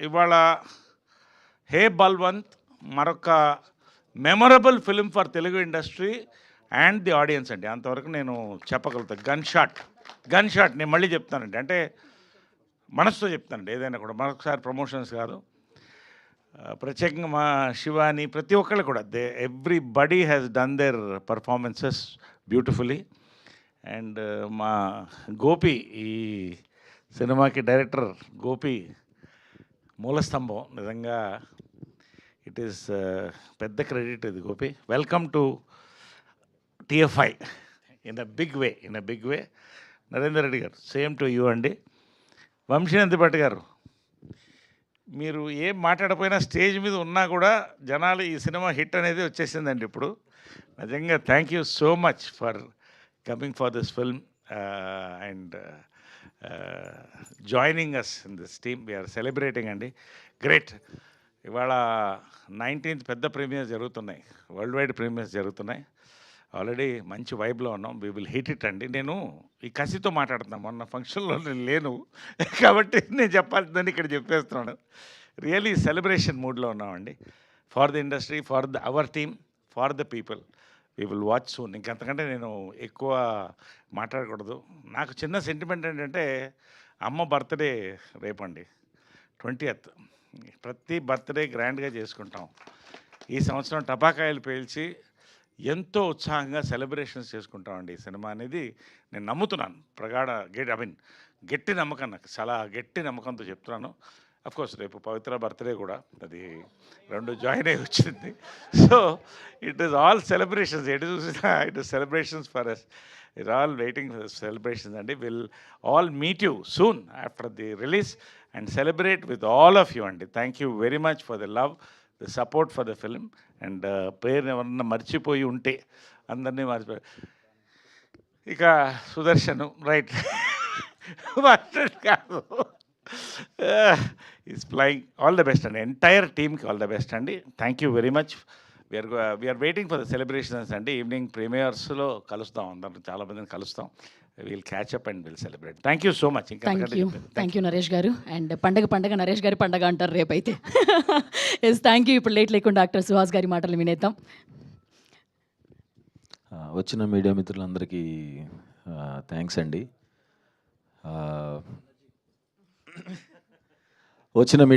ఇవాళ హే బల్వంత్ మరొక memorable film for Telugu industry and the audience అండి. అంతవరకు నేను చెప్పగలుగుతాను. గన్ షాట్ నేను మళ్ళీ చెప్తానండి, అంటే మనసుతో చెప్తానండి. ఏదైనా కూడా మరొకసారి ప్రమోషన్స్ కాదు, ప్రత్యేకంగా మా శివాని ప్రతి ఒక్కళ్ళు కూడా everybody has done their performances beautifully. And మా గోపి, ఈ సినిమాకి డైరెక్టర్ గోపి మూలస్తంభం. నిజంగా ఇట్ ఈస్ పెద్ద క్రెడిట్ ఇది Gopi. Welcome to TFI in a big way. Narender Reddy garu, same to you అండి. వంశీనందిపట్ గారు, మీరు ఏం మాట్లాడకపోయినా స్టేజ్ మీద ఉన్నా కూడా జనాలు ఈ సినిమా హిట్ అనేది వచ్చేసిందండి ఇప్పుడు. నిజంగా thank you so much for coming for this film and joining us in this team. We're celebrating అండి. గ్రేట్. ఇవాళ 19th పెద్ద ప్రీమియర్స్ జరుగుతున్నాయి, వరల్డ్ వైడ్ ప్రీమియర్స్ జరుగుతున్నాయి. ఆల్రెడీ మంచి వైబ్లో ఉన్నాం. వీ విల్ హిట్ ఇట్ అండి. నేను ఈ కసితో మాట్లాడుతున్నాను, మొన్న ఫంక్షన్లో నేను లేను కాబట్టి నేను చెప్పాల్సిందని ఇక్కడ చెప్పేస్తున్నాను. రియలీ సెలబ్రేషన్ మూడ్లో ఉన్నామండి. For the industry, for the our team, for the people. We will watch soon. ఇంకంతకంటే నేను ఎక్కువ మాట్లాడకూడదు. నాకు చిన్న సెంటిమెంట్ ఏంటంటే, అమ్మ బర్త్డే రేపండి, 20th. ప్రతి బర్త్డే గ్రాండ్గా చేసుకుంటాం. ఈ సంవత్సరం టపాకాయలు పేల్చి ఎంతో ఉత్సాహంగా సెలబ్రేషన్స్ చేసుకుంటామండి. ఈ సినిమా అనేది నేను నమ్ముతున్నాను. గట్టి నమ్మకం, నాకు చాలా గట్టి నమ్మకంతో చెప్తున్నాను. అఫ్కోర్స్ రేపు పవిత్ర బర్త్డే కూడా, అది 2 జాయిన్ అయ్యి వచ్చింది. So it is all celebrations. ఎటు చూసినా it is celebrations for us. It all waiting for celebrations అండి. Will all meet you soon after the release and celebrate with all of you అండి. Thank you very much for the love, the support for the film. And పేరుని ఎవరన్నా మర్చిపోయి ఉంటే అందరినీ మర్చిపోయి, ఇక సుదర్శను రైట్ కాదు, is flying. All the best అండి, ఎంటైర్ టీమ్కి ఆల్ ద బెస్ట్ అండి. Thank you very much. We are waiting for the celebrations అండి. ఈవినింగ్ ప్రీమియర్స్లో కలుస్తాం, అందరం చాలా మందిని కలుస్తాం. Will catch up and will celebrate. Thank you so much. Thank you Naresh garu. And పండగ నరేష్ గారి పండగ అంటారు రేపైతే. Yes, thank you. ఇప్పుడు లేట్ లేకుండా డాక్టర్ సుహాస్ గారి మాటలు వినేద్దాం. వచ్చిన మీడియా మిత్రులందరికీ థ్యాంక్స్ అండి. వచ్చిన మీడియా